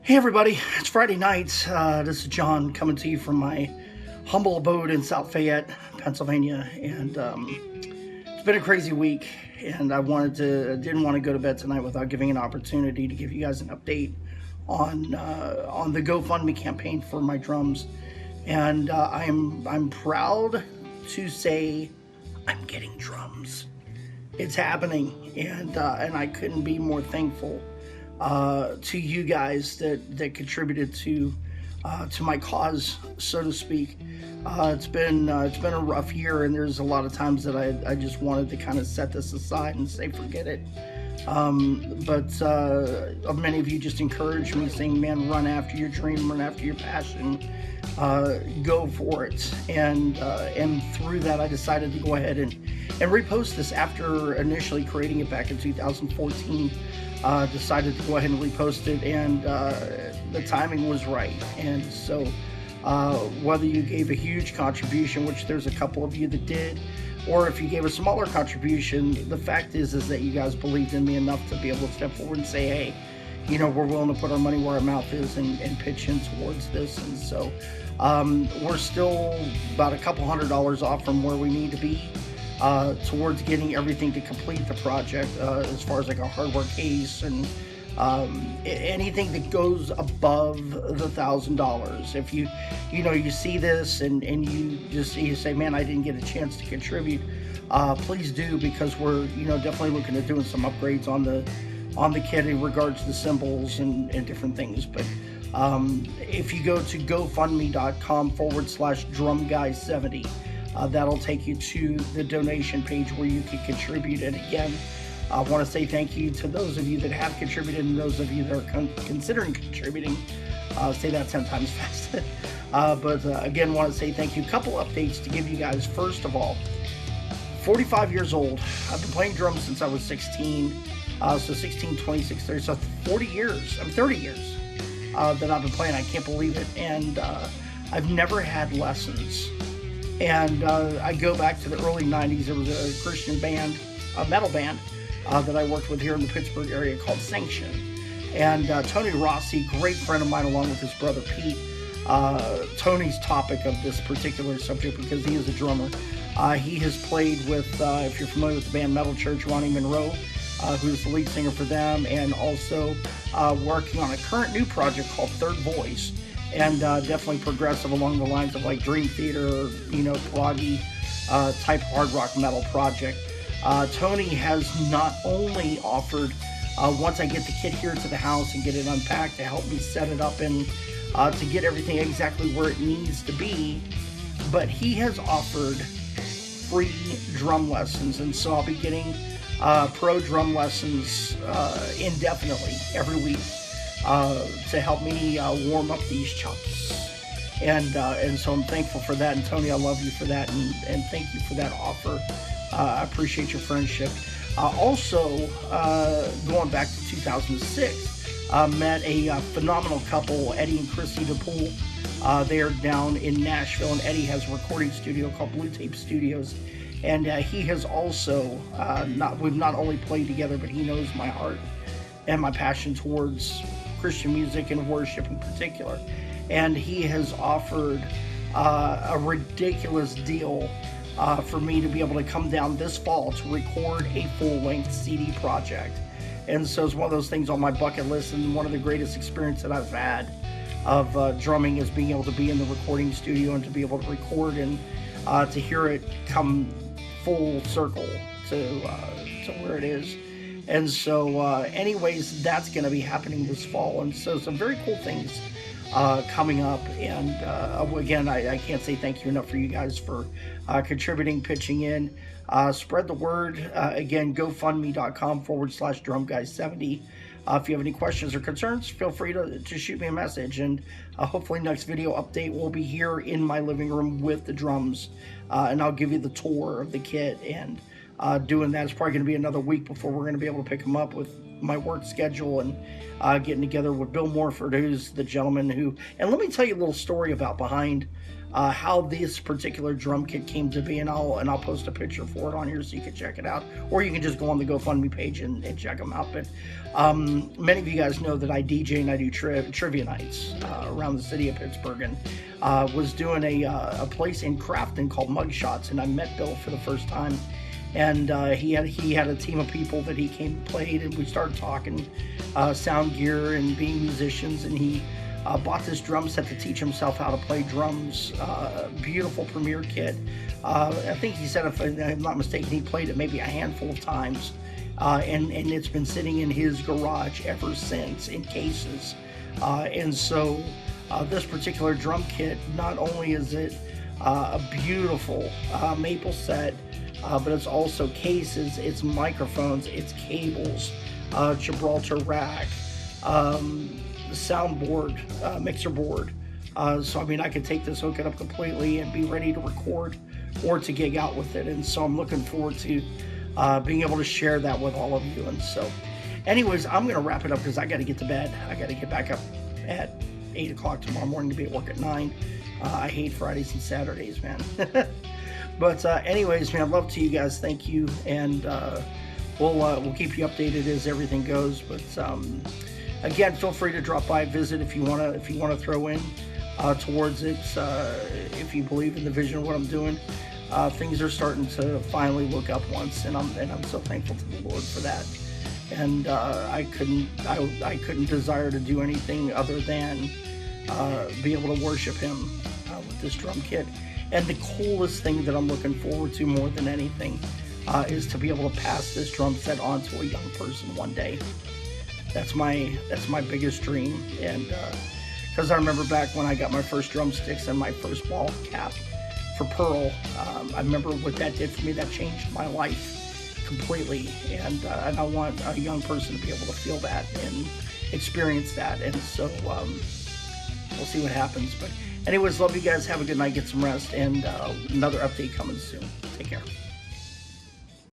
Hey everybody, it's Friday night. This is John coming to you from my humble abode in South Fayette, Pennsylvania, and it's been a crazy week. And didn't want to go to bed tonight without giving an opportunity to give you guys an update on the GoFundMe campaign for my drums. And I'm proud to say I'm getting drums. It's happening, and I couldn't be more thankful to you guys that contributed to my cause, so to speak. It's been a rough year, and there's a lot of times that I just wanted to kind of set this aside and say forget it. But many of you just encouraged me, saying, "Man, run after your dream, run after your passion, go for it." And through that, I decided to go ahead and repost this after initially creating it back in 2014. Decided to go ahead and repost it, and the timing was right. And so whether you gave a huge contribution, which there's a couple of you that did, or if you gave a smaller contribution, the fact is that you guys believed in me enough to be able to step forward and say, hey, you know, we're willing to put our money where our mouth is and pitch in towards this. And so we're still about a couple $100s off from where we need to be towards getting everything to complete the project, as far as like a hardware case and anything that goes above the $1,000. If you see this and you say, man, I didn't get a chance to contribute, please do, because we're definitely looking at doing some upgrades on the kit in regards to the cymbals and different things. But if you go to GoFundMe.com/drumguy70, that'll take you to the donation page where you can contribute. And again, I want to say thank you to those of you that have contributed and those of you that are considering contributing. Say that 10 times fast. But again, want to say thank you. A couple updates to give you guys. First of all, 45 years old. I've been playing drums since I was 16. So 16, 26, 30. So 30 years that I've been playing. I can't believe it. And I've never had lessons. And I go back to the early 90s. There was a Christian band, a metal band, that I worked with here in the Pittsburgh area called Sanction. And Tony Grossi, great friend of mine, along with his brother Pete. Tony's topic of this particular subject, because he is a drummer. He has played with, if you're familiar with the band Metal Church, Ronnie Monroe, who's the lead singer for them, and also working on a current new project called Third Voice. And definitely progressive along the lines of like Dream Theater, proggy type hard rock metal project. Tony has not only offered, once I get the kit here to the house and get it unpacked, to help me set it up and to get everything exactly where it needs to be, but he has offered free drum lessons. And so I'll be getting pro drum lessons indefinitely every week. To help me warm up these chops, and so I'm thankful for that. And Tony, I love you for that, and thank you for that offer. I appreciate your friendship. Also, going back to 2006, met a phenomenal couple, Eddie and Christy DePool. They're down in Nashville, and Eddie has a recording studio called Blue Tape Studios, and he has also we've not only played together, but he knows my heart and my passion towards Christian music and worship in particular. And he has offered a ridiculous deal for me to be able to come down this fall to record a full-length CD project. And so it's one of those things on my bucket list, and one of the greatest experiences that I've had of drumming is being able to be in the recording studio and to be able to record and to hear it come full circle to where it is. And so anyways, that's going to be happening this fall. And so some very cool things coming up. And again, I can't say thank you enough for you guys for contributing, pitching in. Spread the word. Again, GoFundMe.com/drumguy70. If you have any questions or concerns, feel free to shoot me a message. And hopefully next video update will be here in my living room with the drums. And I'll give you the tour of the kit. And doing that, it's probably going to be another week before we're going to be able to pick them up with my work schedule and getting together with Bill Morford, who's the gentleman who, and let me tell you a little story about behind how this particular drum kit came to be, and I'll post a picture for it on here so you can check it out, or you can just go on the GoFundMe page and check them out. But many of you guys know that I DJ and I do trivia nights around the city of Pittsburgh, and was doing a place in Crafton called Mugshots, and I met Bill for the first time. And he had a team of people that he came and played, and we started talking sound gear and being musicians, and he bought this drum set to teach himself how to play drums. Beautiful Premier kit. I think he said, if I'm not mistaken, he played it maybe a handful of times, and it's been sitting in his garage ever since in cases. And so this particular drum kit, not only is it a beautiful maple set, but it's also cases, it's microphones, it's cables, Gibraltar rack, soundboard, mixer board. So I mean, I could take this, hook it up completely, and be ready to record or to gig out with it. And so I'm looking forward to being able to share that with all of you. And so anyways, I'm gonna wrap it up because I got to get to bed. I got to get back up at 8 o'clock tomorrow morning to be at work at 9. I hate Fridays and Saturdays, man. But anyways, man, love to you guys. Thank you, and we'll keep you updated as everything goes. But again, feel free to drop by, visit if you wanna throw in towards it. If you believe in the vision of what I'm doing, things are starting to finally look up once, and I'm so thankful to the Lord for that. And I couldn't desire to do anything other than be able to worship Him with this drum kit. And the coolest thing that I'm looking forward to more than anything is to be able to pass this drum set on to a young person one day. That's my biggest dream. And because I remember back when I got my first drumsticks and my first ball cap for Pearl, I remember what that did for me. That changed my life completely. And I want a young person to be able to feel that and experience that. And so we'll see what happens. But anyways, love you guys. Have a good night. Get some rest. And another update coming soon. Take care.